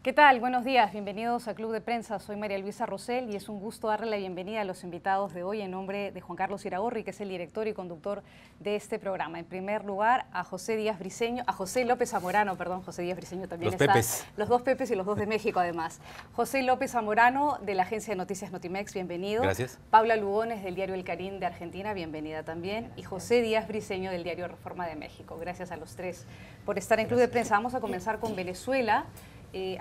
¿Qué tal? Buenos días, bienvenidos a Club de Prensa. Soy María Luisa Rosell y es un gusto darle la bienvenida a los invitados de hoy en nombre de Juan Carlos Iragorri, que es el director y conductor de este programa. En primer lugar, a José Díaz Briceño, a José López Zamorano, perdón, José Díaz Briceño también está. Los dos Pepes y los dos de México además. José López Zamorano de la agencia de noticias Notimex, bienvenido. Gracias. Paula Lugones del diario El Carín de Argentina, bienvenida también. Y José Díaz Briceño del diario Reforma de México. Gracias a los tres por estar en Club de Prensa. Vamos a comenzar con Venezuela.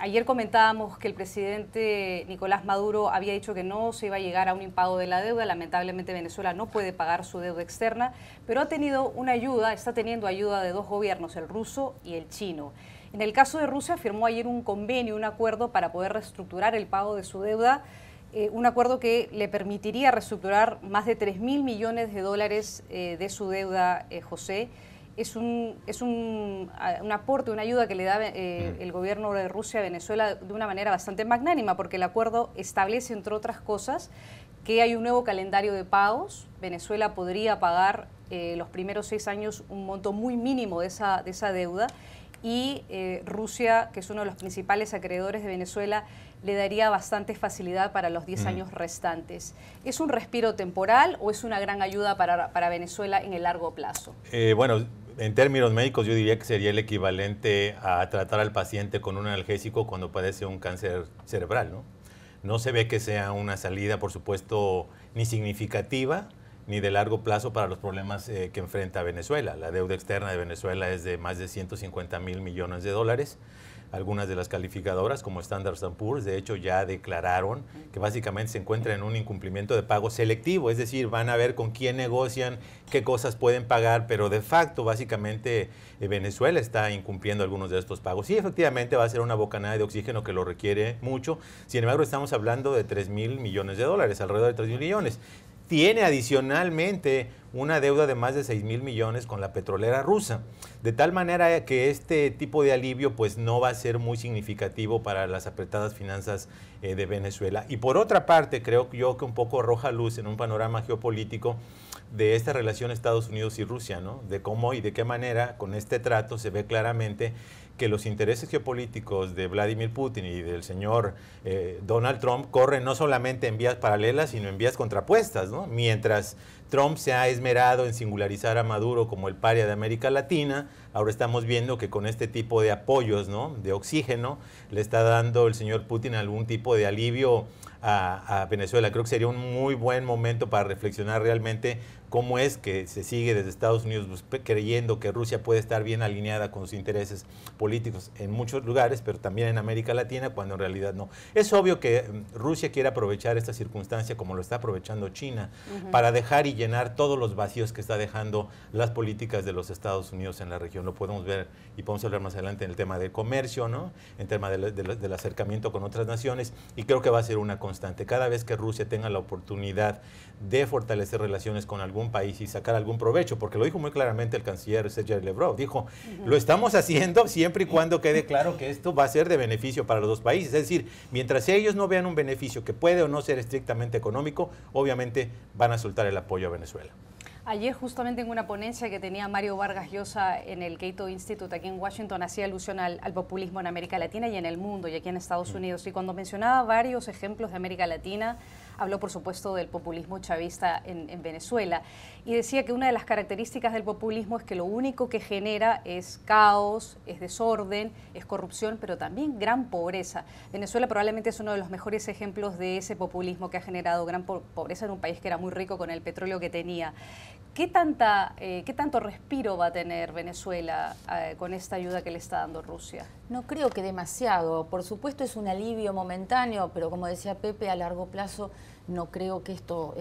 Ayer comentábamos que el presidente Nicolás Maduro había dicho que no se iba a llegar a un impago de la deuda. Lamentablemente Venezuela no puede pagar su deuda externa, pero ha tenido una ayuda, está teniendo ayuda de dos gobiernos, el ruso y el chino. En el caso de Rusia firmó ayer un convenio, un acuerdo para poder reestructurar el pago de su deuda, un acuerdo que le permitiría reestructurar más de 3.000 millones de dólares de su deuda, José. Es un aporte, una ayuda que le da el gobierno de Rusia a Venezuela de una manera bastante magnánima, porque el acuerdo establece, entre otras cosas, que hay un nuevo calendario de pagos. Venezuela podría pagar los primeros 6 años un monto muy mínimo de esa deuda, y Rusia, que es uno de los principales acreedores de Venezuela, le daría bastante facilidad para los 10 años restantes. ¿Es un respiro temporal o es una gran ayuda para Venezuela en el largo plazo? Bueno, en términos médicos yo diría que sería el equivalente a tratar al paciente con un analgésico cuando padece un cáncer cerebral, ¿no? No se ve que sea una salida, por supuesto, ni significativa ni de largo plazo para los problemas que enfrenta Venezuela. La deuda externa de Venezuela es de más de 150.000 millones de dólares. Algunas de las calificadoras, como Standard & Poor's, de hecho ya declararon que básicamente se encuentra en un incumplimiento de pago selectivo, es decir, van a ver con quién negocian, qué cosas pueden pagar, pero de facto, básicamente, Venezuela está incumpliendo algunos de estos pagos. Sí, efectivamente va a ser una bocanada de oxígeno que lo requiere mucho, sin embargo, estamos hablando de 3.000 millones de dólares, alrededor de 3.000 millones. Tiene adicionalmente una deuda de más de 6.000 millones con la petrolera rusa, de tal manera que este tipo de alivio pues no va a ser muy significativo para las apretadas finanzas de Venezuela. Y por otra parte, creo yo que un poco arroja luz en un panorama geopolítico de esta relación Estados Unidos y Rusia, ¿no? De cómo y de qué manera con este trato se ve claramente que los intereses geopolíticos de Vladimir Putin y del señor Donald Trump corren no solamente en vías paralelas, sino en vías contrapuestas, ¿no? Mientras Trump se ha esmerado en singularizar a Maduro como el paria de América Latina, ahora estamos viendo que con este tipo de apoyos, ¿no?, de oxígeno, le está dando el señor Putin algún tipo de alivio a Venezuela. Creo que sería un muy buen momento para reflexionar realmente cómo es que se sigue desde Estados Unidos creyendo que Rusia puede estar bien alineada con sus intereses políticos en muchos lugares, pero también en América Latina, cuando en realidad no. Es obvio que Rusia quiere aprovechar esta circunstancia, como lo está aprovechando China, para dejar y llenar todos los vacíos que está dejando las políticas de los Estados Unidos en la región. Lo podemos ver y podemos hablar más adelante en el tema del comercio, ¿no?, en tema del acercamiento con otras naciones, y creo que va a ser una constante. Cada vez que Rusia tenga la oportunidad de fortalecer relaciones con algún país y sacar algún provecho, porque lo dijo muy claramente el canciller Sergei Lavrov, dijo, lo estamos haciendo siempre y cuando quede claro que esto va a ser de beneficio para los dos países. Es decir, mientras ellos no vean un beneficio que puede o no ser estrictamente económico, obviamente van a soltar el apoyo a Venezuela. Ayer justamente en una ponencia que tenía Mario Vargas Llosa en el Cato Institute aquí en Washington, hacía alusión al populismo en América Latina y en el mundo y aquí en Estados Unidos. Y cuando mencionaba varios ejemplos de América Latina, habló por supuesto del populismo chavista en Venezuela y decía que una de las características del populismo es que lo único que genera es caos, es desorden, es corrupción, pero también gran pobreza. Venezuela probablemente es uno de los mejores ejemplos de ese populismo que ha generado gran pobreza en un país que era muy rico con el petróleo que tenía. ¿Qué tanto respiro va a tener Venezuela con esta ayuda que le está dando Rusia? No creo que demasiado. Por supuesto es un alivio momentáneo, pero como decía Pepe, a largo plazo no creo que esto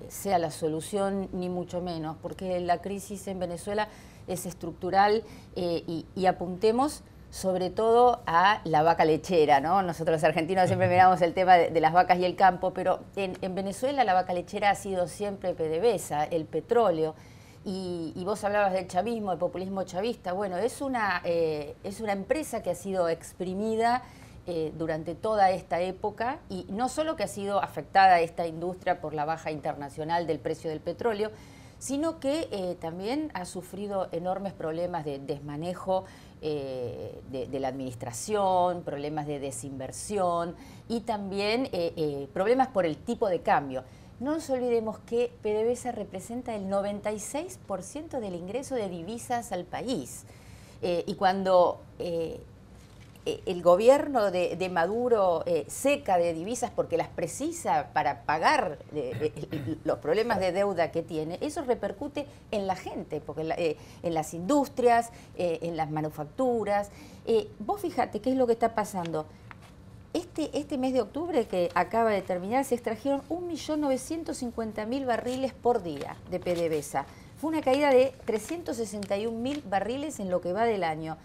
sea la solución, ni mucho menos, porque la crisis en Venezuela es estructural y apuntemos sobre todo a la vaca lechera, ¿no? Nosotros los argentinos siempre miramos el tema de las vacas y el campo, pero en Venezuela la vaca lechera ha sido siempre PDVSA, el petróleo. Y vos hablabas del chavismo, del populismo chavista. Bueno, es una empresa que ha sido exprimida durante toda esta época, y no solo que ha sido afectada esta industria por la baja internacional del precio del petróleo, sino que también ha sufrido enormes problemas de desmanejo de la administración, problemas de desinversión y también problemas por el tipo de cambio. No nos olvidemos que PDVSA representa el 96% del ingreso de divisas al país. Y cuando el gobierno de Maduro seca de divisas porque las precisa para pagar los problemas de deuda que tiene, eso repercute en la gente, porque en las industrias, en las manufacturas. Vos fíjate qué es lo que está pasando. Este mes de octubre que acaba de terminar se extrajeron 1.950.000 barriles por día de PDVSA. Fue una caída de 361.000 barriles en lo que va del año.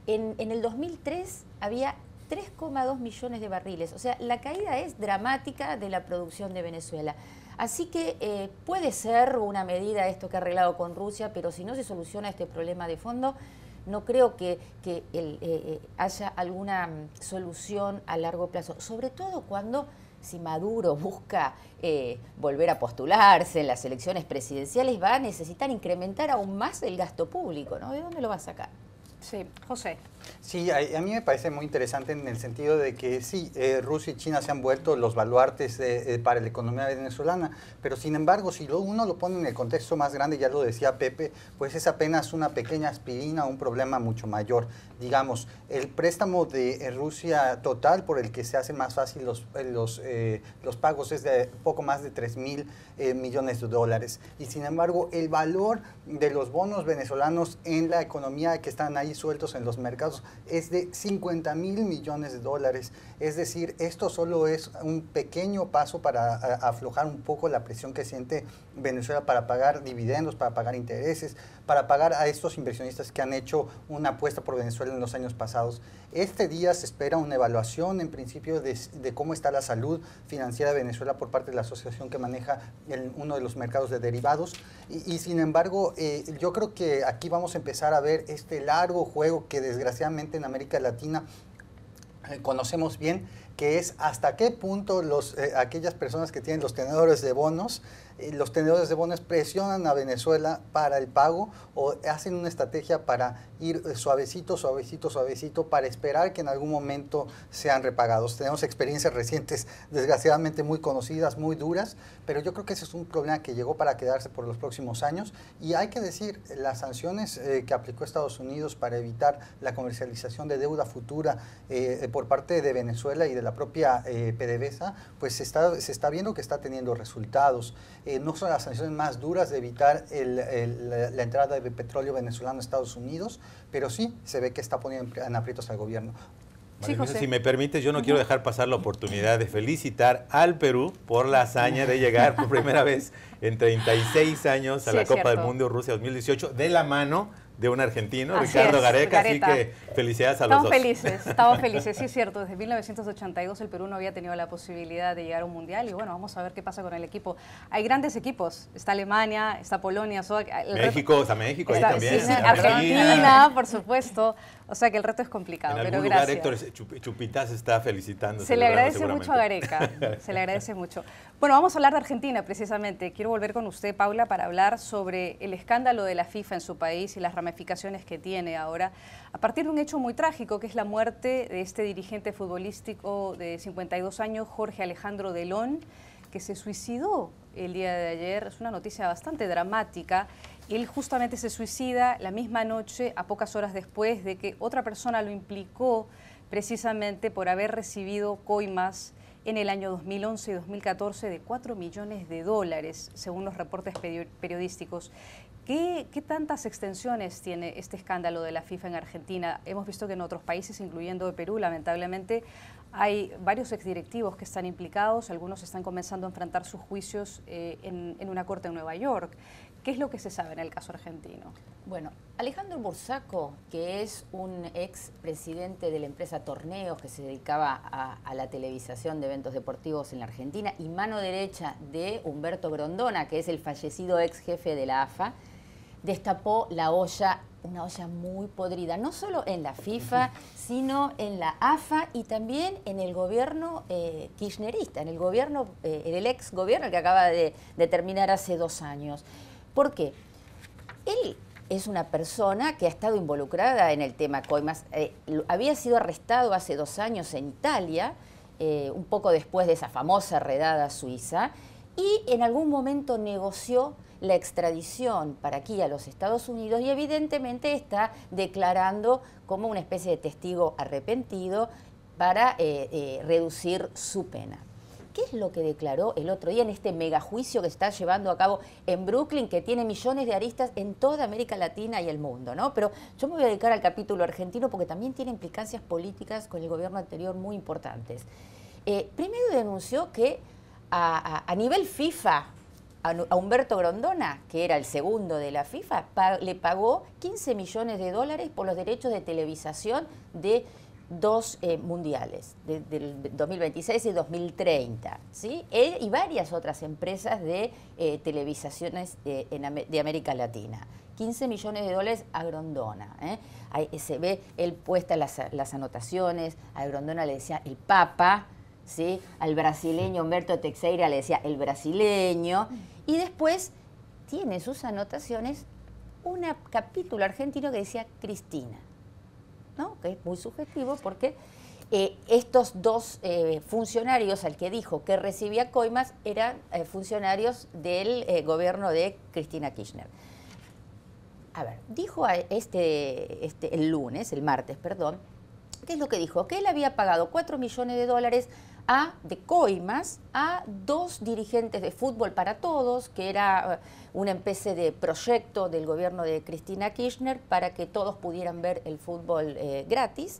En el 2003 había 3,2 millones de barriles. O sea, la caída es dramática de la producción de Venezuela. Así que puede ser una medida esto que ha arreglado con Rusia, pero si no se soluciona este problema de fondo, no creo que haya alguna solución a largo plazo, sobre todo cuando si Maduro busca volver a postularse en las elecciones presidenciales, va a necesitar incrementar aún más el gasto público, ¿no? ¿De dónde lo va a sacar? Sí, José. Sí, a mí me parece muy interesante en el sentido de que sí, Rusia y China se han vuelto los baluartes para la economía venezolana, pero sin embargo, si uno lo pone en el contexto más grande, ya lo decía Pepe, pues es apenas una pequeña aspirina a un problema mucho mayor. Digamos, el préstamo de Rusia total por el que se hacen más fácil los pagos es de poco más de 3.000 millones de dólares. Y sin embargo, el valor de los bonos venezolanos en la economía que están ahí sueltos en los mercados es de 50.000 millones de dólares. Es decir, esto solo es un pequeño paso para aflojar un poco la presión que siente Venezuela para pagar dividendos, para pagar intereses, para pagar a estos inversionistas que han hecho una apuesta por Venezuela en los años pasados. Este día se espera una evaluación, en principio, de cómo está la salud financiera de Venezuela por parte de la asociación que maneja uno de los mercados de derivados. Y sin embargo, yo creo que aquí vamos a empezar a ver este largo juego que desgraciadamente en América Latina conocemos bien, que es hasta qué punto aquellas personas que tienen los tenedores de bonos presionan a Venezuela para el pago o hacen una estrategia para ir suavecito, suavecito, suavecito para esperar que en algún momento sean repagados. Tenemos experiencias recientes, desgraciadamente muy conocidas, muy duras, pero yo creo que ese es un problema que llegó para quedarse por los próximos años y hay que decir, las sanciones que aplicó Estados Unidos para evitar la comercialización de deuda futura por parte de Venezuela y de la propia PDVSA, pues se está viendo que está teniendo resultados. No son las sanciones más duras de evitar la entrada de petróleo venezolano a Estados Unidos, pero sí se ve que está poniendo en aprietos al gobierno. Sí, José. Si me permites, yo no quiero dejar pasar la oportunidad de felicitar al Perú por la hazaña de llegar por primera vez en 36 años a la Copa del Mundo Rusia 2018 de la mano de un argentino, Ricardo Gareca, así que felicidades a los dos. Estamos felices, sí es cierto, desde 1982 el Perú no había tenido la posibilidad de llegar a un mundial y bueno, vamos a ver qué pasa con el equipo. Hay grandes equipos, está Alemania, está Polonia, México ahí también. Sí, Argentina, por supuesto, o sea que el reto es complicado, en pero algún gracias. lugar Héctor Chupitas está felicitando. Se le agradece mucho a Gareca, se le agradece mucho. Bueno, vamos a hablar de Argentina precisamente. Quiero volver con usted, Paula, para hablar sobre el escándalo de la FIFA en su país y las ramificaciones que tiene ahora, a partir de un hecho muy trágico, que es la muerte de este dirigente futbolístico de 52 años, Jorge Alejandro Delón, que se suicidó el día de ayer. Es una noticia bastante dramática. Él justamente se suicida la misma noche, a pocas horas después de que otra persona lo implicó precisamente por haber recibido coimas en el año 2011 y 2014 de 4 millones de dólares, según los reportes periodísticos. ¿Qué tantas extensiones tiene este escándalo de la FIFA en Argentina? Hemos visto que en otros países, incluyendo Perú, lamentablemente, hay varios exdirectivos que están implicados, algunos están comenzando a enfrentar sus juicios en una corte en Nueva York. ¿Qué es lo que se sabe en el caso argentino? Bueno, Alejandro Bursaco, que es un ex presidente de la empresa Torneos, que se dedicaba a la televisación de eventos deportivos en la Argentina, y mano derecha de Humberto Grondona, que es el fallecido ex jefe de la AFA, destapó la olla, una olla muy podrida, no solo en la FIFA, sino en la AFA y también en el gobierno kirchnerista, en el ex gobierno que acaba de terminar hace 2 años. ¿Por qué? Él es una persona que ha estado involucrada en el tema coimas. Había sido arrestado hace 2 años en Italia, un poco después de esa famosa redada suiza, y en algún momento negoció la extradición para aquí a los Estados Unidos y evidentemente está declarando como una especie de testigo arrepentido para reducir su pena. ¿Qué es lo que declaró el otro día en este megajuicio que está llevando a cabo en Brooklyn, que tiene millones de aristas en toda América Latina y el mundo, ¿no? Pero yo me voy a dedicar al capítulo argentino porque también tiene implicancias políticas con el gobierno anterior muy importantes. Primero denunció que a nivel FIFA, a Humberto Grondona, que era el segundo de la FIFA, le pagó 15 millones de dólares por los derechos de televisación de 2 mundiales, del 2026 y 2030, ¿sí? Él y varias otras empresas de televisaciones de América Latina. 15 millones de dólares a Grondona. Ahí se ve él puesta las anotaciones, a Grondona le decía el Papa, ¿sí? Al brasileño Humberto Teixeira le decía el brasileño, y después tiene sus anotaciones un capítulo argentino que decía Cristina, ¿no? Que es muy subjetivo porque estos 2 funcionarios al que dijo que recibía coimas eran funcionarios del gobierno de Cristina Kirchner. A ver, dijo el martes, ¿qué es lo que dijo? Que él había pagado 4 millones de dólares de coimas a 2 dirigentes de Fútbol para Todos, que era una especie de proyecto del gobierno de Cristina Kirchner para que todos pudieran ver el fútbol gratis,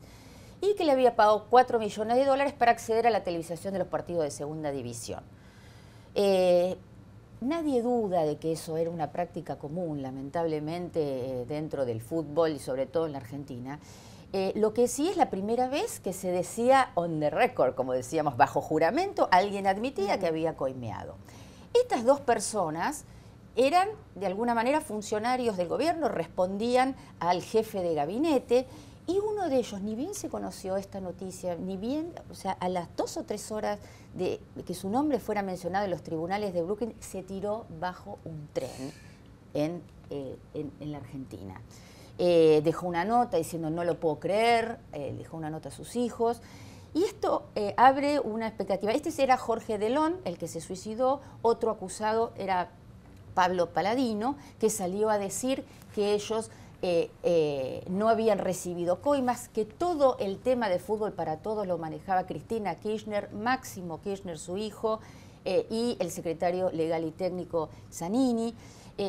y que le había pagado 4 millones de dólares para acceder a la televisación de los partidos de segunda división. Nadie duda de que eso era una práctica común, lamentablemente, dentro del fútbol y sobre todo en la Argentina. Lo que sí es la primera vez que se decía on the record, como decíamos, bajo juramento, alguien admitía que había coimeado. Estas 2 personas eran, de alguna manera, funcionarios del gobierno, respondían al jefe de gabinete, y uno de ellos, ni bien se conoció esta noticia, ni bien, o sea, a las 2 o 3 horas de que su nombre fuera mencionado en los tribunales de Brooklyn, se tiró bajo un tren en la Argentina. Dejó una nota diciendo no lo puedo creer, dejó una nota a sus hijos, y esto abre una expectativa. Este era Jorge Delón, el que se suicidó. Otro acusado era Pablo Paladino, que salió a decir que ellos no habían recibido coimas, que todo el tema de Fútbol para Todos lo manejaba Cristina Kirchner, Máximo Kirchner, su hijo, y el secretario legal y técnico Zanini.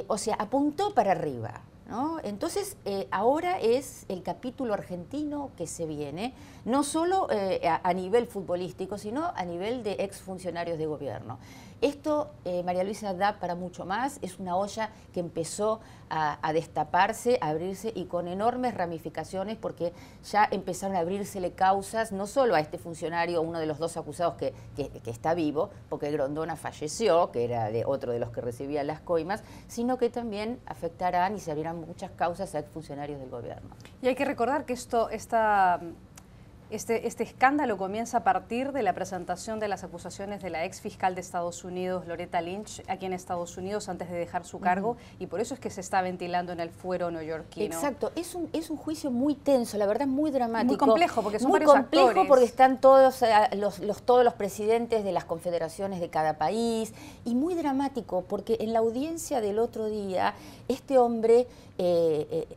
O sea, apuntó para arriba, ¿no? Entonces, ahora es el capítulo argentino que se viene, no solo a nivel futbolístico, sino a nivel de exfuncionarios de gobierno. Esto, María Luisa, da para mucho más. Es una olla que empezó a destaparse, a abrirse, y con enormes ramificaciones, porque ya empezaron a abrírsele causas, no solo a este funcionario, uno de los 2 acusados que está vivo, porque Grondona falleció, que era otro de los que recibía las coimas, sino que también afectarán y se abrirán muchas causas a exfuncionarios del gobierno. Y hay que recordar que este escándalo comienza a partir de la presentación de las acusaciones de la ex fiscal de Estados Unidos, Loretta Lynch, aquí en Estados Unidos, antes de dejar su cargo, y por eso es que se está ventilando en el fuero neoyorquino. Exacto, es un juicio muy tenso, la verdad muy dramático. Muy complejo, porque son varios actores. Muy complejo porque están todos los presidentes de las confederaciones de cada país, y muy dramático porque en la audiencia del otro día, este hombre,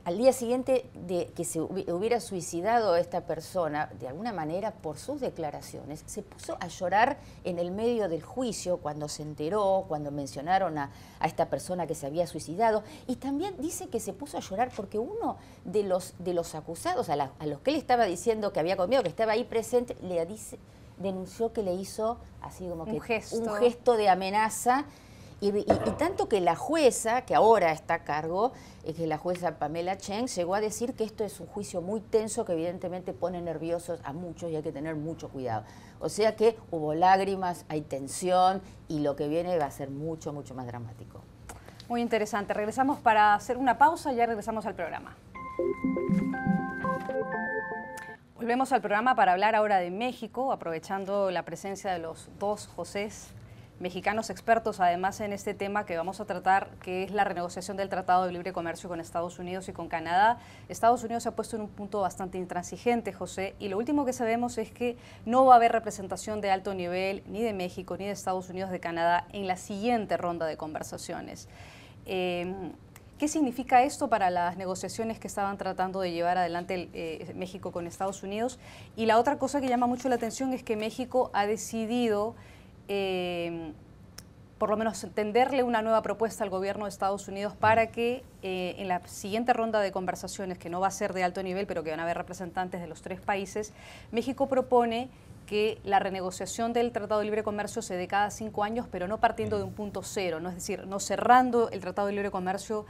al día siguiente de que se hubiera suicidado esta persona, de alguna manera por sus declaraciones, se puso a llorar en el medio del juicio cuando se enteró, cuando mencionaron a esta persona que se había suicidado, y también dice que se puso a llorar porque uno de los acusados, a los que él estaba diciendo que había comido, que estaba ahí presente, denunció que le hizo así como que un gesto de amenaza. Y tanto que la jueza, que ahora está a cargo, que la jueza Pamela Cheng, llegó a decir que esto es un juicio muy tenso, que evidentemente pone nerviosos a muchos y hay que tener mucho cuidado. O sea que hubo lágrimas, hay tensión, y lo que viene va a ser mucho, mucho más dramático. Muy interesante. Regresamos para hacer una pausa, ya regresamos al programa. Volvemos al programa para hablar ahora de México, aprovechando la presencia de los 2 Josés mexicanos expertos además en este tema que vamos a tratar, que es la renegociación del Tratado de Libre Comercio con Estados Unidos y con Canadá. Estados Unidos se ha puesto en un punto bastante intransigente, José, y lo último que sabemos es que no va a haber representación de alto nivel ni de México, ni de Estados Unidos, de Canadá en la siguiente ronda de conversaciones. ¿Qué significa esto para las negociaciones que estaban tratando de llevar adelante México con Estados Unidos? Y la otra cosa que llama mucho la atención es que México ha decidido, por lo menos, tenderle una nueva propuesta al gobierno de Estados Unidos para que en la siguiente ronda de conversaciones, que no va a ser de alto nivel, pero que van a haber representantes de los 3 países, México propone que la renegociación del Tratado de Libre Comercio se dé cada 5 años, pero no partiendo de un punto cero, ¿no? Es decir, no cerrando el Tratado de Libre Comercio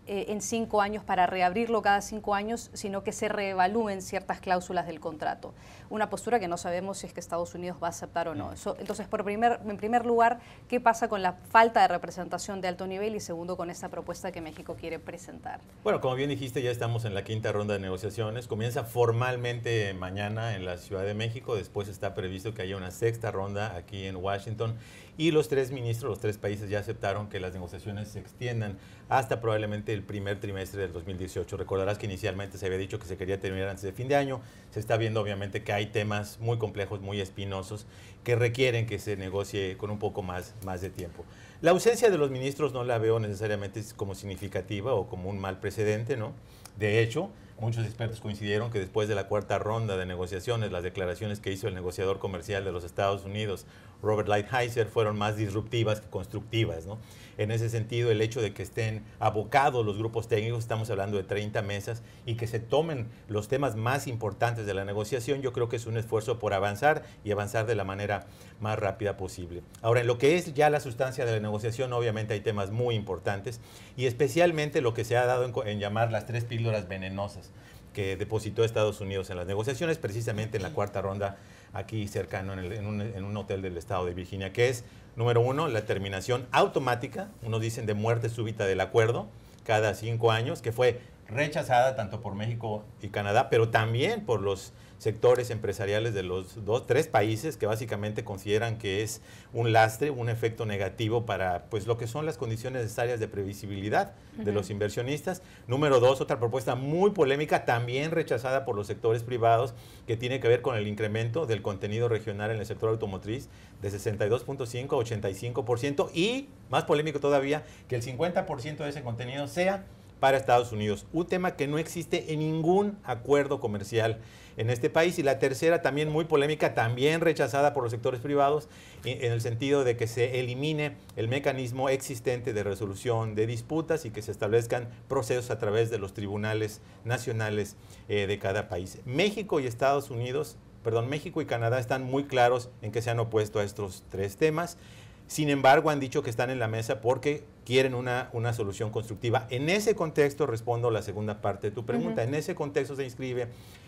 en 5 años para reabrirlo cada 5 años, sino que se reevalúen ciertas cláusulas del contrato. Una postura que no sabemos si es que Estados Unidos va a aceptar o no. Entonces, en primer lugar, ¿qué pasa con la falta de representación de alto nivel? Y segundo, con esta propuesta que México quiere presentar. Bueno, como bien dijiste, ya estamos en la 5ª ronda de negociaciones. Comienza formalmente mañana en la Ciudad de México. Después está previsto que haya una 6ª ronda aquí en Washington. Y los 3 ministros, los 3 países ya aceptaron que las negociaciones se extiendan hasta probablemente el primer trimestre del 2018. Recordarás que inicialmente se había dicho que se quería terminar antes de fin de año. Se está viendo obviamente que hay temas muy complejos, muy espinosos, que requieren que se negocie con un poco más de tiempo. La ausencia de los ministros no la veo necesariamente como significativa o como un mal precedente, ¿no? De hecho, muchos expertos coincidieron que después de la 4ª ronda de negociaciones, las declaraciones que hizo el negociador comercial de los Estados Unidos, Robert Lighthizer, fueron más disruptivas que constructivas, ¿no? En ese sentido, el hecho de que estén abocados los grupos técnicos, estamos hablando de 30 mesas, y que se tomen los temas más importantes de la negociación, yo creo que es un esfuerzo por avanzar y avanzar de la manera más rápida posible. Ahora, en lo que es ya la sustancia de la negociación, obviamente hay temas muy importantes, y especialmente lo que se ha dado en llamar las 3 píldoras venenosas que depositó Estados Unidos en las negociaciones, precisamente en la 4ª ronda, aquí cercano en un hotel del estado de Virginia, que es, número 1, la terminación automática, unos dicen de muerte súbita del acuerdo, cada 5 años, que fue rechazada tanto por México y Canadá, pero también por los sectores empresariales de los 3 países que básicamente consideran que es un lastre, un efecto negativo para pues lo que son las condiciones necesarias de previsibilidad de los inversionistas. Número 2, otra propuesta muy polémica, también rechazada por los sectores privados, que tiene que ver con el incremento del contenido regional en el sector automotriz de 62.5 a 85%, y más polémico todavía, que el 50% de ese contenido sea para Estados Unidos, un tema que no existe en ningún acuerdo comercial en este país. Y la tercera, también muy polémica, también rechazada por los sectores privados, en el sentido de que se elimine el mecanismo existente de resolución de disputas y que se establezcan procesos a través de los tribunales nacionales de cada país. México y Canadá están muy claros en que se han opuesto a estos 3 temas. Sin embargo, han dicho que están en la mesa porque quieren una solución constructiva. En ese contexto, respondo a la segunda parte de tu pregunta, en ese contexto se inscribe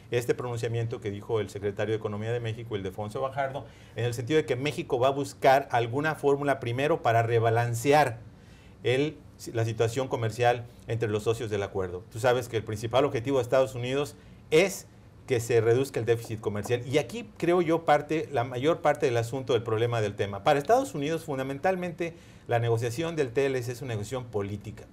este pronunciamiento que dijo el secretario de Economía de México, Ildefonso Guajardo, en el sentido de que México va a buscar alguna fórmula primero para rebalancear la situación comercial entre los socios del acuerdo. Tú sabes que el principal objetivo de Estados Unidos es que se reduzca el déficit comercial. Y aquí creo yo la mayor parte del asunto del problema del tema. Para Estados Unidos, fundamentalmente, la negociación del TLC es una negociación política.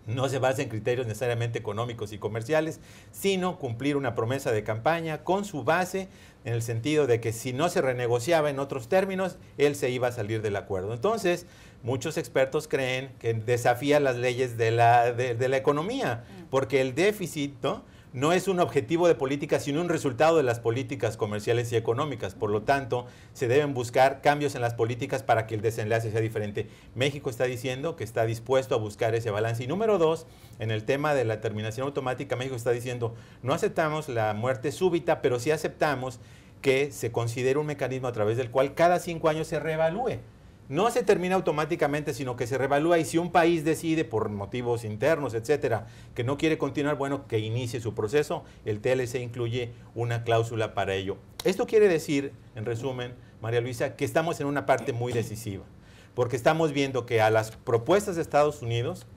No se basa en criterios necesariamente económicos y comerciales, sino cumplir una promesa de campaña con su base en el sentido de que si no se renegociaba en otros términos, él se iba a salir del acuerdo. Entonces, muchos expertos creen que desafía las leyes de la economía, porque el déficit, no es un objetivo de política, sino un resultado de las políticas comerciales y económicas. Por lo tanto, se deben buscar cambios en las políticas para que el desenlace sea diferente. México está diciendo que está dispuesto a buscar ese balance. Y número 2, en el tema de la terminación automática, México está diciendo, no aceptamos la muerte súbita, pero sí aceptamos que se considere un mecanismo a través del cual cada 5 años se reevalúe. No se termina automáticamente, sino que se reevalúa, y si un país decide por motivos internos, etcétera, que no quiere continuar, bueno, que inicie su proceso. El TLC incluye una cláusula para ello. Esto quiere decir, en resumen, María Luisa, que estamos en una parte muy decisiva, porque estamos viendo que a las propuestas de Estados Unidos,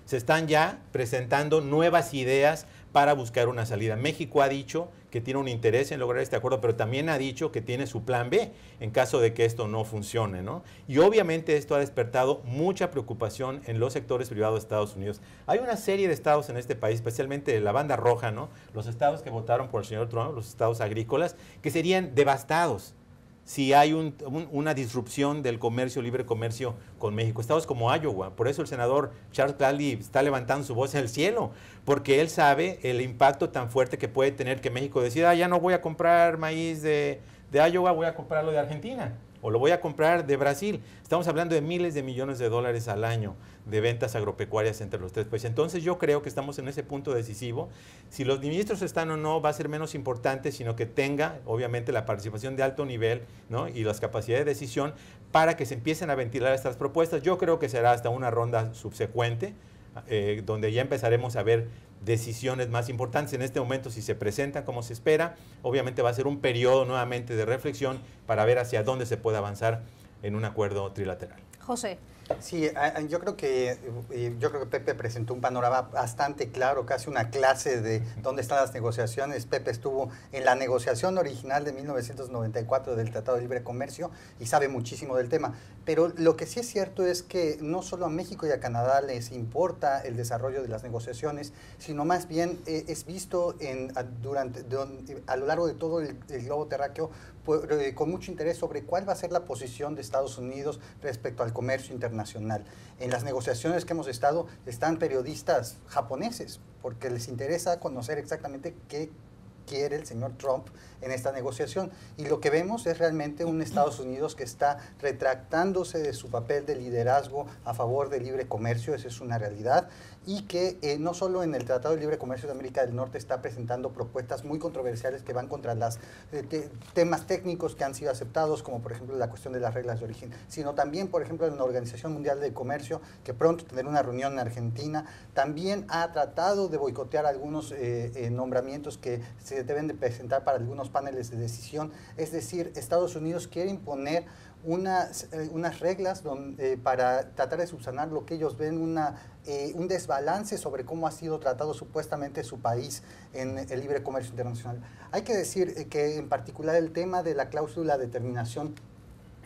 se están ya presentando nuevas ideas para buscar una salida. México ha dicho que tiene un interés en lograr este acuerdo, pero también ha dicho que tiene su plan B en caso de que esto no funcione, ¿no? Y obviamente esto ha despertado mucha preocupación en los sectores privados de Estados Unidos. Hay una serie de estados en este país, especialmente la banda roja, ¿no? Los estados que votaron por el señor Trump, los estados agrícolas, que serían devastados si hay una disrupción del comercio, libre comercio con México. Estados como Iowa, por eso el senador Charles Grassley está levantando su voz en el cielo, porque él sabe el impacto tan fuerte que puede tener que México decida, ya no voy a comprar maíz de Iowa, voy a comprarlo de Argentina, o lo voy a comprar de Brasil. Estamos hablando de miles de millones de dólares al año de ventas agropecuarias entre los tres países. Entonces yo creo que estamos en ese punto decisivo. Si los ministros están o no, va a ser menos importante, sino que tenga, obviamente, la participación de alto nivel, ¿no? Y las capacidades de decisión para que se empiecen a ventilar estas propuestas. Yo creo que será hasta una ronda subsecuente, donde ya empezaremos a ver decisiones más importantes. En este momento, si se presentan como se espera, obviamente va a ser un periodo nuevamente de reflexión para ver hacia dónde se puede avanzar en un acuerdo trilateral. José. Sí, yo creo que Pepe presentó un panorama bastante claro, casi una clase de dónde están las negociaciones. Pepe estuvo en la negociación original de 1994 del Tratado de Libre Comercio y sabe muchísimo del tema. Pero lo que sí es cierto es que no solo a México y a Canadá les importa el desarrollo de las negociaciones, sino más bien es visto a lo largo de todo el globo terráqueo con mucho interés sobre cuál va a ser la posición de Estados Unidos respecto al comercio internacional. En las negociaciones que hemos estado están periodistas japoneses porque les interesa conocer exactamente qué quiere el señor Trump en esta negociación. Y lo que vemos es realmente un Estados Unidos que está retractándose de su papel de liderazgo a favor del libre comercio, esa es una realidad, y que no solo en el Tratado de Libre Comercio de América del Norte está presentando propuestas muy controversiales que van contra los temas técnicos que han sido aceptados, como por ejemplo la cuestión de las reglas de origen, sino también, por ejemplo, en la Organización Mundial de Comercio, que pronto tendrá una reunión en Argentina, también ha tratado de boicotear algunos nombramientos que se deben de presentar para algunos paneles de decisión. Es decir, Estados Unidos quiere imponer unas reglas para tratar de subsanar lo que ellos ven un desbalance sobre cómo ha sido tratado supuestamente su país en el libre comercio internacional. Hay que decir que en particular el tema de la cláusula de terminación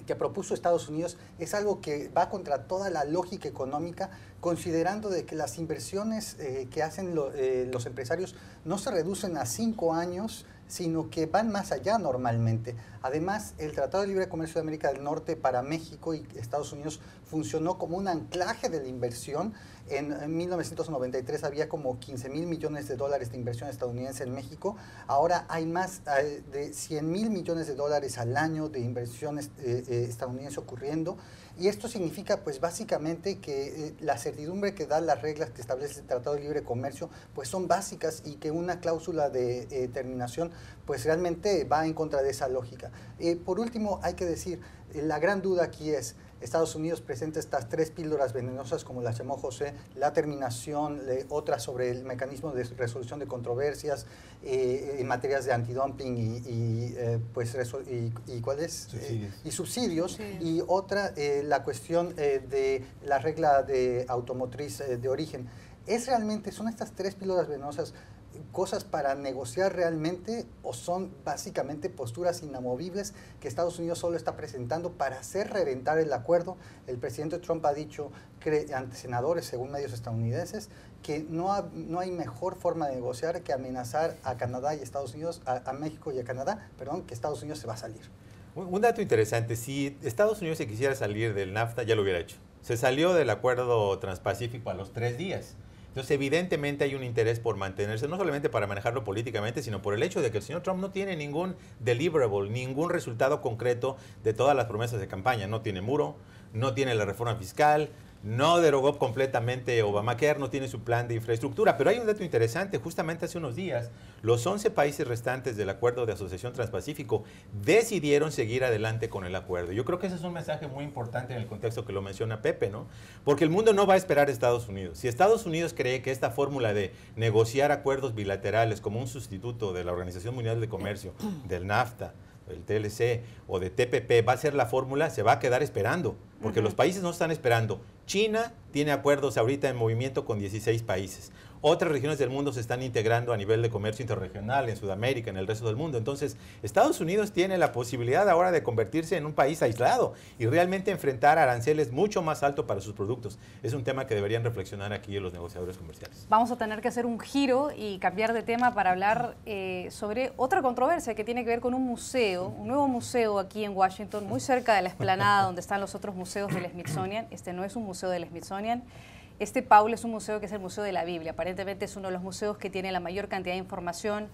que propuso Estados Unidos es algo que va contra toda la lógica económica, considerando de que las inversiones que hacen los empresarios no se reducen a 5 años, sino que van más allá normalmente. Además, el Tratado de Libre Comercio de América del Norte para México y Estados Unidos funcionó como un anclaje de la inversión. En 1993 había como 15,000 millones de dólares de inversión estadounidense en México. Ahora hay más de 100,000 millones de dólares al año de inversiones estadounidense ocurriendo. Y esto significa, pues, básicamente que la certidumbre que dan las reglas que establece el Tratado de Libre Comercio, pues, son básicas y que una cláusula de terminación, pues, realmente va en contra de esa lógica. Por último, hay que decir, la gran duda aquí es, Estados Unidos presenta estas 3 píldoras venenosas, como las llamó José, la terminación, otra sobre el mecanismo de resolución de controversias en materias de antidumping y ¿cuál es? Subsidios. Y subsidios, Sí. y otra, la cuestión de la regla de automotriz de origen. ¿Son estas 3 píldoras venenosas cosas para negociar realmente o son básicamente posturas inamovibles que Estados Unidos solo está presentando para hacer reventar el acuerdo? El presidente Trump ha dicho ante senadores, según medios estadounidenses, que no hay mejor forma de negociar que amenazar a Canadá y Estados Unidos, a México y a Canadá, que Estados Unidos se va a salir. Un dato interesante, si Estados Unidos se quisiera salir del NAFTA, ya lo hubiera hecho. Se salió del acuerdo transpacífico a los 3 días. Entonces, evidentemente hay un interés por mantenerse, no solamente para manejarlo políticamente, sino por el hecho de que el señor Trump no tiene ningún deliverable, ningún resultado concreto de todas las promesas de campaña. No tiene muro, no tiene la reforma fiscal, no derogó completamente Obamacare, no tiene su plan de infraestructura. Pero hay un dato interesante, justamente hace unos días, los 11 países restantes del Acuerdo de Asociación Transpacífico decidieron seguir adelante con el acuerdo. Yo creo que ese es un mensaje muy importante en el contexto que lo menciona Pepe, ¿no? Porque el mundo no va a esperar a Estados Unidos. Si Estados Unidos cree que esta fórmula de negociar acuerdos bilaterales como un sustituto de la Organización Mundial de Comercio, del NAFTA, el TLC o de TPP va a ser la fórmula, se va a quedar esperando, porque los países no están esperando. China tiene acuerdos ahorita en movimiento con 16 países. otras regiones del mundo se están integrando a nivel de comercio interregional, en Sudamérica, en el resto del mundo. Entonces, Estados Unidos tiene la posibilidad ahora de convertirse en un país aislado y realmente enfrentar aranceles mucho más altos para sus productos. Es un tema que deberían reflexionar aquí los negociadores comerciales. Vamos a tener que hacer un giro y cambiar de tema para hablar sobre otra controversia que tiene que ver con un museo, un nuevo museo aquí en Washington, muy cerca de la explanada donde están los otros museos del Smithsonian. Este no es un museo del Smithsonian. Este, Paul, es un museo que es el Museo de la Biblia. Aparentemente es uno de los museos que tiene la mayor cantidad de información,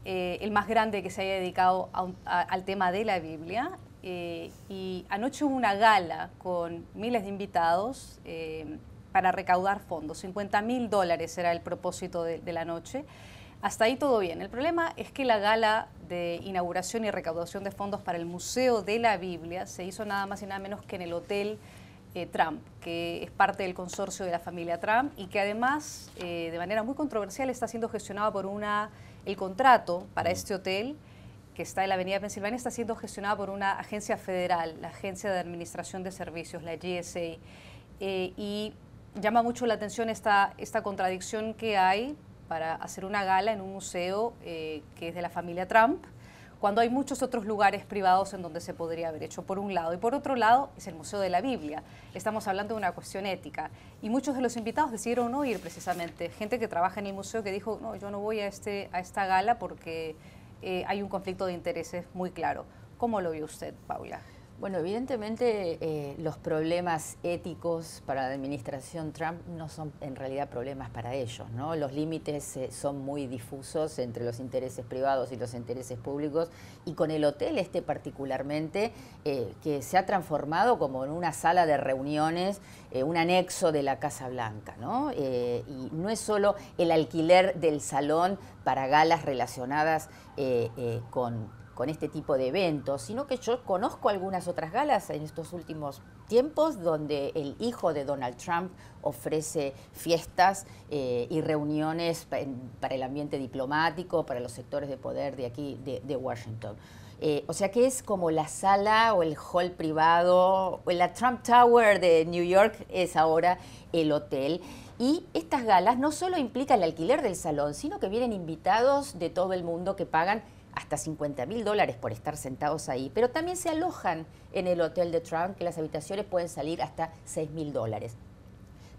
el más grande que se haya dedicado al tema de la Biblia. Y anoche hubo una gala con miles de invitados para recaudar fondos. $50.000 era el propósito de la noche. Hasta ahí todo bien. El problema es que la gala de inauguración y recaudación de fondos para el Museo de la Biblia se hizo nada más y nada menos que en el Hotel Trump, que es parte del consorcio de la familia Trump y que además, de manera muy controversial, está siendo gestionado por el contrato para este hotel, que está en la avenida Pensilvania, está siendo gestionado por una agencia federal, la Agencia de Administración de Servicios, la GSA, y llama mucho la atención esta contradicción que hay para hacer una gala en un museo que es de la familia Trump, cuando hay muchos otros lugares privados en donde se podría haber hecho, por un lado. Y por otro lado, es el Museo de la Biblia. Estamos hablando de una cuestión ética. Y muchos de los invitados decidieron no ir precisamente. Gente que trabaja en el museo que dijo, no, yo no voy a esta gala porque hay un conflicto de intereses muy claro. ¿Cómo lo vio usted, Paula? Bueno, evidentemente los problemas éticos para la administración Trump no son en realidad problemas para ellos, ¿no? Los límites son muy difusos entre los intereses privados y los intereses públicos, y con el hotel particularmente, que se ha transformado como en una sala de reuniones, un anexo de la Casa Blanca, ¿no? Y no es solo el alquiler del salón para galas relacionadas con este tipo de eventos, sino que yo conozco algunas otras galas en estos últimos tiempos donde el hijo de Donald Trump ofrece fiestas y reuniones para el ambiente diplomático, para los sectores de poder de aquí, de Washington. O sea que es como la sala o el hall privado, o la Trump Tower de New York es ahora el hotel. Y estas galas no solo implican el alquiler del salón, sino que vienen invitados de todo el mundo que pagan hasta $50.000 por estar sentados ahí, pero también se alojan en el hotel de Trump, que las habitaciones pueden salir hasta $6.000.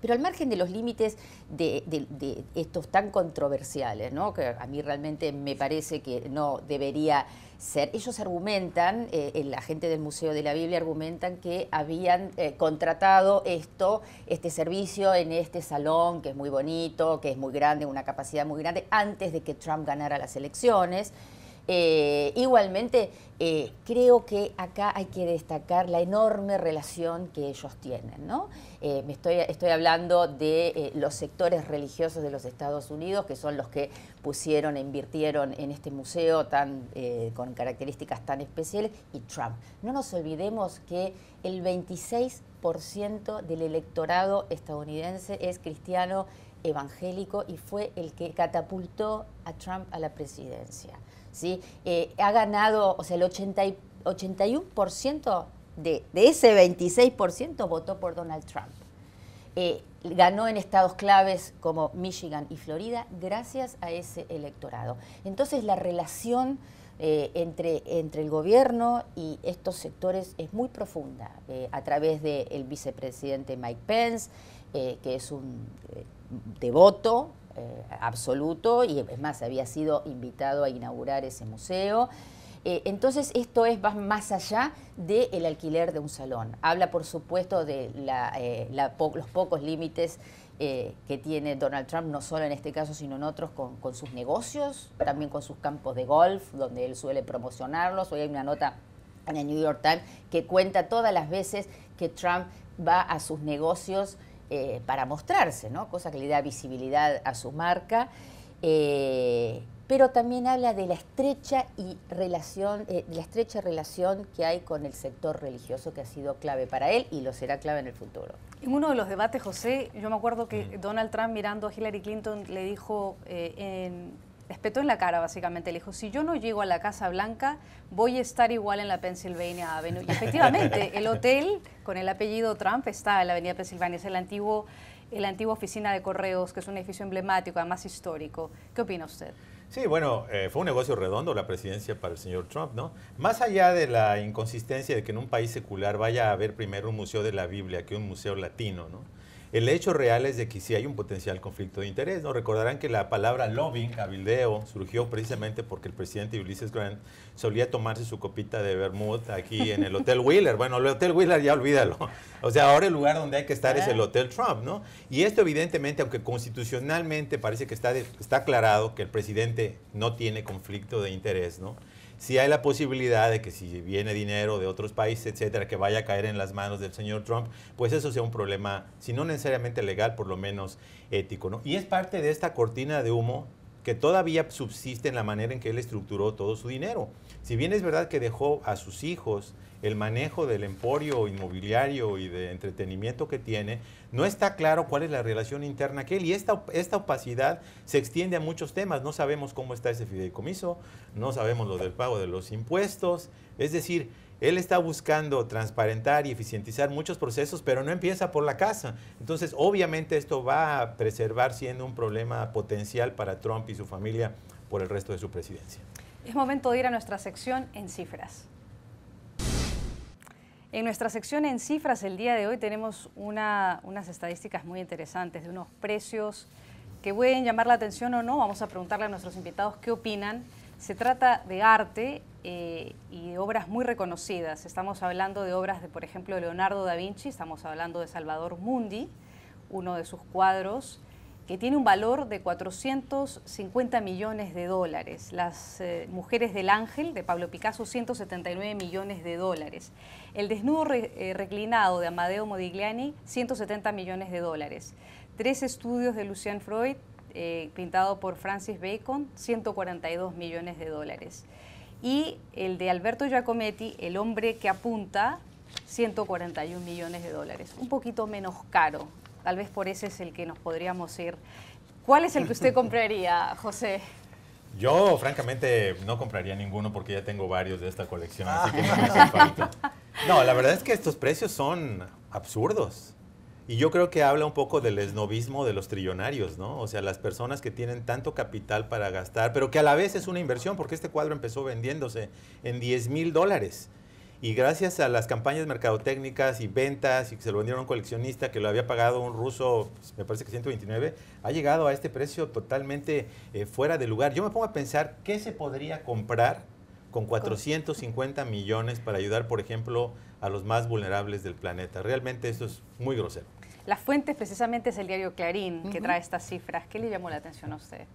Pero al margen de los límites de estos tan controversiales, ¿no? Que a mí realmente me parece que no debería ser, ellos argumentan, la gente del Museo de la Biblia argumentan que habían contratado este servicio en este salón, que es muy bonito, que es muy grande, una capacidad muy grande, antes de que Trump ganara las elecciones. Igualmente, creo que acá hay que destacar la enorme relación que ellos tienen, ¿no? Estoy hablando de los sectores religiosos de los Estados Unidos, que son los que invirtieron en este museo con características tan especiales, y Trump. No nos olvidemos que el 26% del electorado estadounidense es cristiano evangélico y fue el que catapultó a Trump a la presidencia. ¿Sí? Ha ganado, o sea, el 81% de ese 26% votó por Donald Trump. Ganó en estados claves como Michigan y Florida gracias a ese electorado. Entonces la relación entre el gobierno y estos sectores es muy profunda, a través del vicepresidente Mike Pence, que es un devoto absoluto, y es más, había sido invitado a inaugurar ese museo. Entonces esto va más allá del alquiler de un salón. Habla, por supuesto, de los pocos límites que tiene Donald Trump, no solo en este caso, sino en otros, con sus negocios, también con sus campos de golf, donde él suele promocionarlos. Hoy hay una nota en el New York Times que cuenta todas las veces que Trump va a sus negocios para mostrarse, ¿no? Cosa que le da visibilidad a su marca, pero también habla de la estrecha relación que hay con el sector religioso, que ha sido clave para él y lo será clave en el futuro. En uno de los debates, José, yo me acuerdo que Donald Trump, mirando a Hillary Clinton, le dijo, le espetó en la cara básicamente, le dijo, si yo no llego a la Casa Blanca, voy a estar igual en la Pennsylvania Avenue. Y efectivamente, el hotel con el apellido Trump está en la avenida Pennsylvania, es el antiguo la antigua oficina de correos, que es un edificio emblemático, además histórico. ¿Qué opina usted? Sí, bueno, fue un negocio redondo la presidencia para el señor Trump, ¿no? Más allá de la inconsistencia de que en un país secular vaya a haber primero un museo de la Biblia que un museo latino, ¿no? El hecho real es de que sí hay un potencial conflicto de interés, ¿no? Recordarán que la palabra lobbying, cabildeo, surgió precisamente porque el presidente Ulysses Grant solía tomarse su copita de vermut aquí en el Hotel Wheeler. Bueno, el Hotel Wheeler ya olvídalo. O sea, ahora el lugar donde hay que estar es el Hotel Trump, ¿no? Y esto evidentemente, aunque constitucionalmente parece que está aclarado que el presidente no tiene conflicto de interés, ¿no? Sí hay la posibilidad de que si viene dinero de otros países, etcétera, que vaya a caer en las manos del señor Trump, pues eso sea un problema, si no necesariamente legal, por lo menos ético, ¿no? Y es parte de esta cortina de humo que todavía subsiste en la manera en que él estructuró todo su dinero. Si bien es verdad que dejó a sus hijos el manejo del emporio inmobiliario y de entretenimiento que tiene, no está claro cuál es la relación interna que él. Y esta opacidad se extiende a muchos temas. No sabemos cómo está ese fideicomiso, no sabemos lo del pago de los impuestos. Es decir, él está buscando transparentar y eficientizar muchos procesos, pero no empieza por la casa. Entonces, obviamente esto va a preservar siendo un problema potencial para Trump y su familia por el resto de su presidencia. Es momento de ir a nuestra sección en cifras. En nuestra sección en cifras el día de hoy tenemos unas estadísticas muy interesantes de unos precios que pueden llamar la atención o no. Vamos a preguntarle a nuestros invitados qué opinan. Se trata de arte y de obras muy reconocidas. Estamos hablando de obras de, por ejemplo, de Leonardo da Vinci, estamos hablando de Salvador Mundi, uno de sus cuadros, que tiene un valor de 450 millones de dólares. Las Mujeres del Ángel, de Pablo Picasso, 179 millones de dólares. El Desnudo reclinado, de Amadeo Modigliani, 170 millones de dólares. Tres estudios de Lucian Freud, pintado por Francis Bacon, 142 millones de dólares. Y el de Alberto Giacometti, El hombre que apunta, 141 millones de dólares. Un poquito menos caro. Tal vez por ese es el que nos podríamos ir. ¿Cuál es el que usted compraría, José? Yo, francamente, no compraría ninguno porque ya tengo varios de esta colección, así que no me hace falta. No, la verdad es que estos precios son absurdos. Y yo creo que habla un poco del esnobismo de los trillonarios, ¿no? O sea, las personas que tienen tanto capital para gastar, pero que a la vez es una inversión, porque este cuadro empezó vendiéndose en $10,000. Y gracias a las campañas mercadotécnicas y ventas, y que se lo vendieron a un coleccionista que lo había pagado un ruso, pues, me parece que 129, ha llegado a este precio totalmente fuera de lugar. Yo me pongo a pensar, ¿qué se podría comprar con 450 millones para ayudar, por ejemplo, a los más vulnerables del planeta? Realmente eso es muy grosero. Las fuentes precisamente es el diario Clarín que trae estas cifras. ¿Qué le llamó la atención a usted?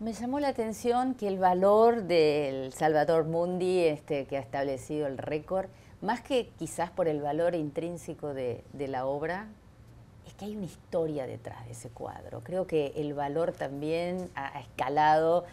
Me llamó la atención que el valor del Salvador Mundi, que ha establecido el récord, más que quizás por el valor intrínseco de la obra, es que hay una historia detrás de ese cuadro. Creo que el valor también ha escalado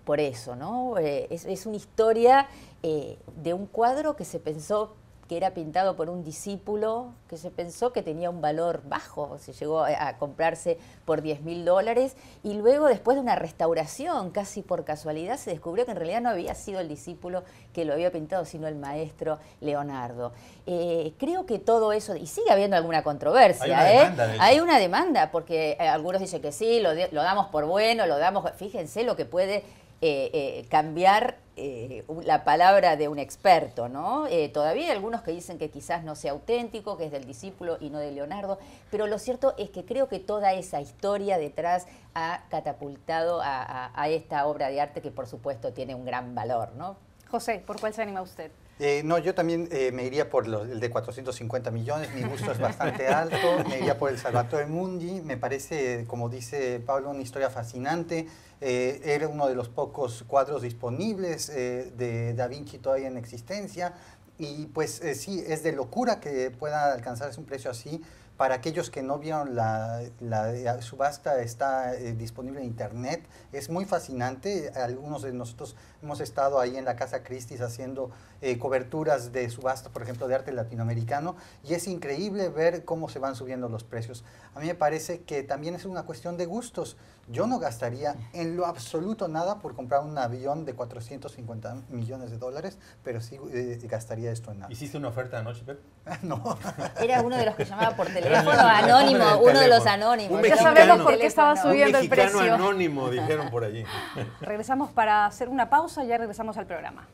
por eso, ¿no? Es una historia de un cuadro que se pensó que era pintado por un discípulo, que se pensó que tenía un valor bajo, se llegó a comprarse por $10,000, y luego, después de una restauración, casi por casualidad, se descubrió que en realidad no había sido el discípulo que lo había pintado, sino el maestro Leonardo. Creo que todo eso, y sigue habiendo alguna controversia, hay una demanda, porque algunos dicen que sí, lo damos por bueno, lo damos, fíjense lo que puede cambiar la palabra de un experto, ¿no? Todavía hay algunos que dicen que quizás no sea auténtico, que es del discípulo y no de Leonardo, pero lo cierto es que creo que toda esa historia detrás ha catapultado a esta obra de arte que por supuesto tiene un gran valor, ¿no? José, ¿por cuál se anima usted? No, yo también me iría por el de 450 millones, mi gusto es bastante alto, me iría por el Salvatore Mundi, me parece, como dice Pablo, una historia fascinante. Era uno de los pocos cuadros disponibles de Da Vinci todavía en existencia, y pues sí, es de locura que pueda alcanzarse un precio así. Para aquellos que no vieron la subasta, está disponible en internet, es muy fascinante. Algunos de nosotros hemos estado ahí en la Casa Christie's haciendo coberturas de subasta, por ejemplo, de arte latinoamericano, y es increíble ver cómo se van subiendo los precios. A mí me parece que también es una cuestión de gustos. Yo no gastaría en lo absoluto nada por comprar un avión de 450 millones de dólares, pero sí gastaría esto en nada. ¿Hiciste una oferta anoche, Pep? No. Era uno de los que llamaba por teléfono. Teléfono anónimo, uno de los anónimos. Ya sabemos por qué estaba subiendo el precio. Un mexicano anónimo, dijeron por allí. Regresamos para hacer una pausa, ya regresamos al programa.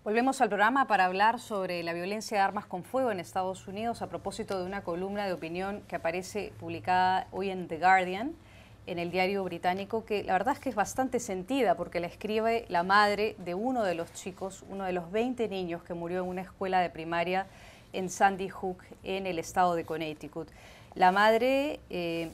Volvemos al programa para hablar sobre la violencia de armas con fuego en Estados Unidos a propósito de una columna de opinión que aparece publicada hoy en The Guardian, en el diario británico, que la verdad es que es bastante sentida porque la escribe la madre de uno de los chicos, uno de los 20 niños que murió en una escuela de primaria en Sandy Hook, en el estado de Connecticut. La madre,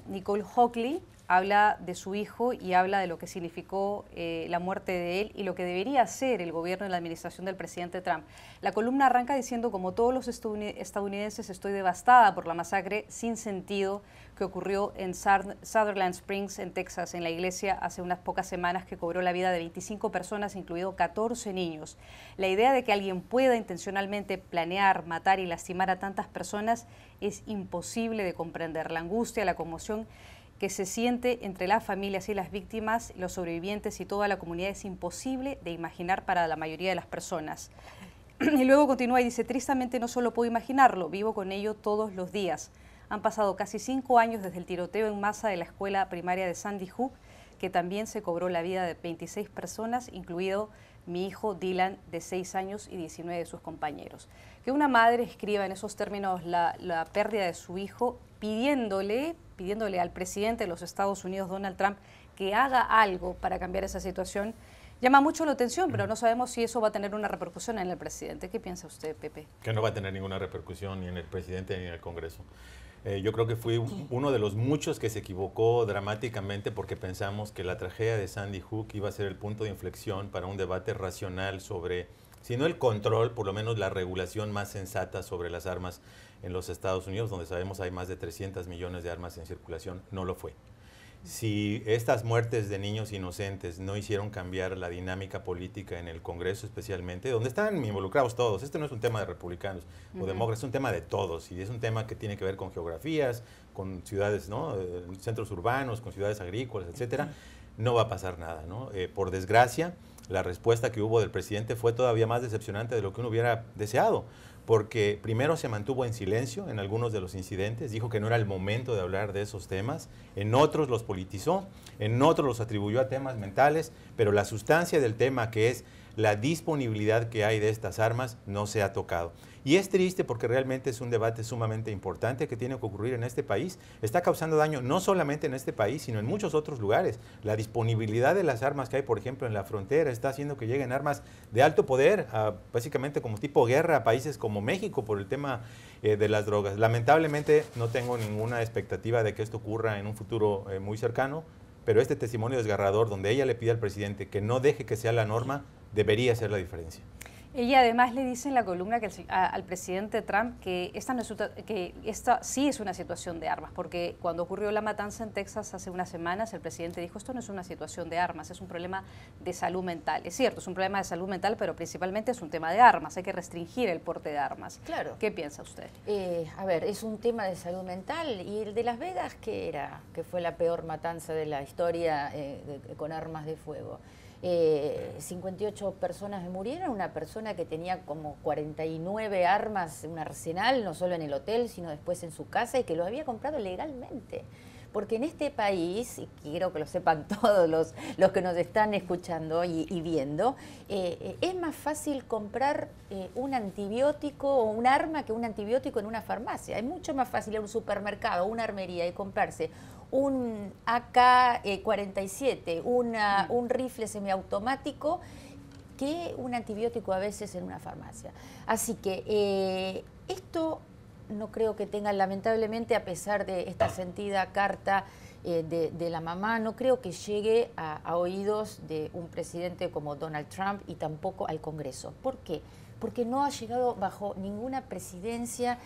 Nicole Hockley, habla de su hijo y habla de lo que significó la muerte de él y lo que debería hacer el gobierno y la administración del presidente Trump. La columna arranca diciendo: como todos los estadounidenses, estoy devastada por la masacre sin sentido que ocurrió en Sutherland Springs, en Texas, en la iglesia hace unas pocas semanas, que cobró la vida de 25 personas, incluidos 14 niños. La idea de que alguien pueda intencionalmente planear, matar y lastimar a tantas personas es imposible de comprender. La angustia, la conmoción que se siente entre las familias y las víctimas, los sobrevivientes y toda la comunidad es imposible de imaginar para la mayoría de las personas. Y luego continúa y dice: tristemente no solo puedo imaginarlo, vivo con ello todos los días. Han pasado casi 5 años desde el tiroteo en masa de la escuela primaria de Sandy Hook, que también se cobró la vida de 26 personas, incluido mi hijo Dylan, de 6 años, y 19 de sus compañeros. Que una madre escriba en esos términos la pérdida de su hijo, pidiéndole al presidente de los Estados Unidos, Donald Trump, que haga algo para cambiar esa situación, llama mucho la atención, pero no sabemos si eso va a tener una repercusión en el presidente. ¿Qué piensa usted, Pepe? Que no va a tener ninguna repercusión ni en el presidente ni en el Congreso. Yo creo que fui uno de los muchos que se equivocó dramáticamente porque pensamos que la tragedia de Sandy Hook iba a ser el punto de inflexión para un debate racional sobre, si no el control, por lo menos la regulación más sensata sobre las armas en los Estados Unidos, donde sabemos hay más de 300 millones de armas en circulación. No lo fue. Si estas muertes de niños inocentes no hicieron cambiar la dinámica política en el Congreso especialmente, donde están involucrados todos, este no es un tema de republicanos o demócratas, es un tema de todos, y es un tema que tiene que ver con geografías, con ciudades, ¿no? Centros urbanos, con ciudades agrícolas, etcétera, no va a pasar nada, ¿no? Por desgracia, la respuesta que hubo del presidente fue todavía más decepcionante de lo que uno hubiera deseado, porque primero se mantuvo en silencio en algunos de los incidentes, dijo que no era el momento de hablar de esos temas, en otros los politizó, en otros los atribuyó a temas mentales, pero la sustancia del tema, que es la disponibilidad que hay de estas armas, no se ha tocado. Y es triste porque realmente es un debate sumamente importante que tiene que ocurrir en este país. Está causando daño no solamente en este país, sino en muchos otros lugares. La disponibilidad de las armas que hay, por ejemplo, en la frontera, está haciendo que lleguen armas de alto poder, básicamente como tipo guerra, a países como México por el tema de las drogas. Lamentablemente no tengo ninguna expectativa de que esto ocurra en un futuro muy cercano, pero este testimonio desgarrador donde ella le pide al presidente que no deje que sea la norma, debería ser la diferencia. Ella además le dice en la columna que al presidente Trump que esta sí es una situación de armas, porque cuando ocurrió la matanza en Texas hace unas semanas, el presidente dijo: esto no es una situación de armas, es un problema de salud mental. Es cierto, es un problema de salud mental, pero principalmente es un tema de armas, hay que restringir el porte de armas. Claro. ¿Qué piensa usted? A ver, es un tema de salud mental. Y el de Las Vegas, que fue la peor matanza de la historia con armas de fuego. 58 personas murieron, una persona que tenía como 49 armas, un arsenal, no solo en el hotel, sino después en su casa, y que lo había comprado legalmente. Porque en este país, y quiero que lo sepan todos los que nos están escuchando y viendo, es más fácil comprar un antibiótico o un arma que un antibiótico en una farmacia. Es mucho más fácil ir a un supermercado o una armería y comprarse un AK-47, un rifle semiautomático, que un antibiótico a veces en una farmacia. Así que esto no creo que tenga, lamentablemente, a pesar de esta sentida carta de la mamá, no creo que llegue a oídos de un presidente como Donald Trump y tampoco al Congreso. ¿Por qué? Porque no ha llegado bajo ninguna presidencia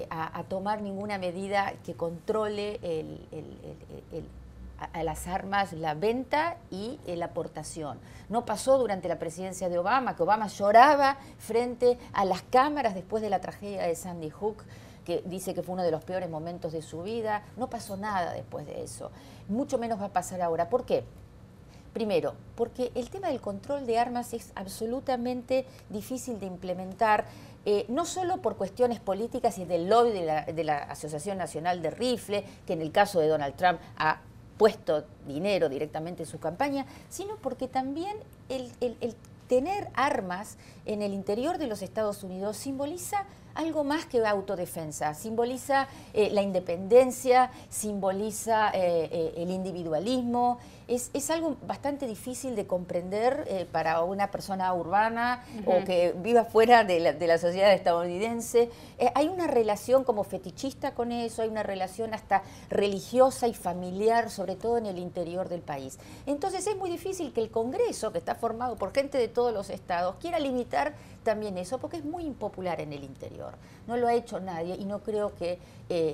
a tomar ninguna medida que controle a las armas, la venta y la aportación. No pasó durante la presidencia de Obama, que Obama lloraba frente a las cámaras después de la tragedia de Sandy Hook, que dice que fue uno de los peores momentos de su vida. No pasó nada después de eso. Mucho menos va a pasar ahora. ¿Por qué? Primero, porque el tema del control de armas es absolutamente difícil de implementar. no solo por cuestiones políticas y del lobby de la Asociación Nacional de Rifle, que en el caso de Donald Trump ha puesto dinero directamente en su campaña, sino porque también el tener armas en el interior de los Estados Unidos simboliza algo más que autodefensa, simboliza la independencia, simboliza el individualismo. Es algo bastante difícil de comprender para una persona urbana o que viva fuera de la sociedad estadounidense. Hay una relación como fetichista con eso, hay una relación hasta religiosa y familiar, sobre todo en el interior del país. Entonces es muy difícil que el Congreso, que está formado por gente de todos los estados, quiera limitar también eso, porque es muy impopular en el interior. No lo ha hecho nadie y no creo que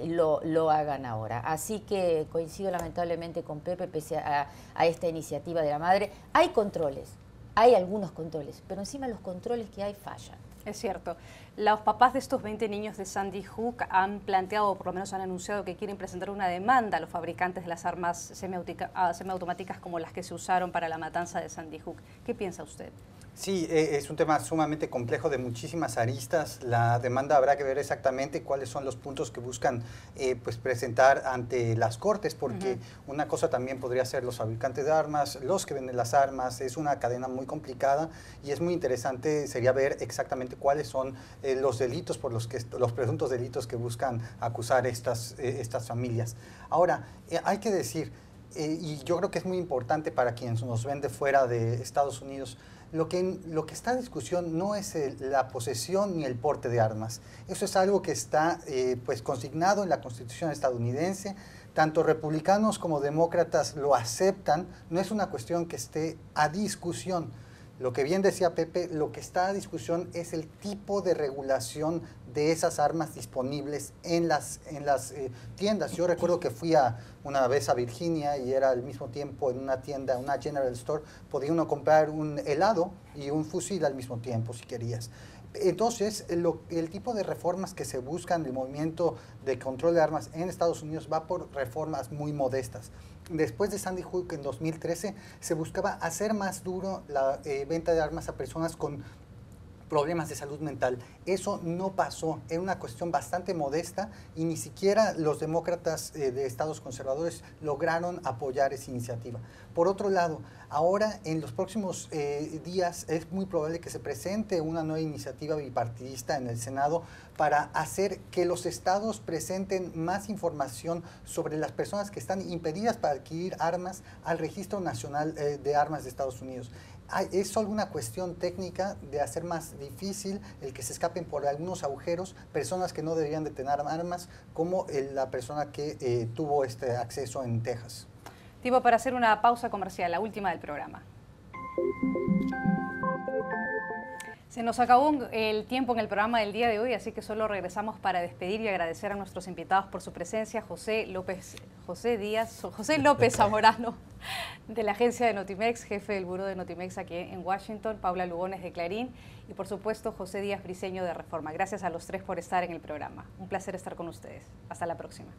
lo hagan ahora. Así que coincido lamentablemente con Pepe, pese a esta iniciativa de la madre. Hay controles, hay algunos controles, pero encima los controles que hay fallan. Es cierto. Los papás de estos 20 niños de Sandy Hook han planteado, o por lo menos han anunciado, que quieren presentar una demanda a los fabricantes de las armas semiautomáticas como las que se usaron para la matanza de Sandy Hook. ¿Qué piensa usted? Sí, es un tema sumamente complejo de muchísimas aristas. La demanda habrá que ver exactamente cuáles son los puntos que buscan pues presentar ante las cortes, porque una cosa también podría ser los fabricantes de armas, los que venden las armas. Es una cadena muy complicada y es muy interesante, sería ver exactamente cuáles son los delitos por los presuntos delitos que buscan acusar estas familias. Ahora, hay que decir, y yo creo que es muy importante para quienes nos ven de fuera de Estados Unidos, lo que está en discusión no es la posesión ni el porte de armas. Eso es algo que está pues consignado en la Constitución estadounidense. Tanto republicanos como demócratas lo aceptan. No es una cuestión que esté a discusión. Lo que bien decía Pepe, lo que está a discusión es el tipo de regulación de esas armas disponibles en las tiendas. Yo recuerdo que fui una vez a Virginia y era al mismo tiempo en una tienda, una General Store, podía uno comprar un helado y un fusil al mismo tiempo si querías. Entonces, el tipo de reformas que se buscan del movimiento de control de armas en Estados Unidos va por reformas muy modestas. Después de Sandy Hook en 2013 se buscaba hacer más duro la venta de armas a personas con problemas de salud mental. Eso no pasó, era una cuestión bastante modesta y ni siquiera los demócratas de estados conservadores lograron apoyar esa iniciativa. Por otro lado, ahora en los próximos días es muy probable que se presente una nueva iniciativa bipartidista en el Senado para hacer que los estados presenten más información sobre las personas que están impedidas para adquirir armas al Registro Nacional de Armas de Estados Unidos. Es solo una cuestión técnica de hacer más difícil el que se escapen por algunos agujeros personas que no deberían de tener armas, como la persona que tuvo este acceso en Texas. Tiempo para hacer una pausa comercial, la última del programa. Se nos acabó el tiempo en el programa del día de hoy, así que solo regresamos para despedir y agradecer a nuestros invitados por su presencia. José López Zamorano, de la agencia de Notimex, jefe del buró de Notimex aquí en Washington, Paula Lugones de Clarín y por supuesto José Díaz Briceño de Reforma. Gracias a los tres por estar en el programa. Un placer estar con ustedes. Hasta la próxima.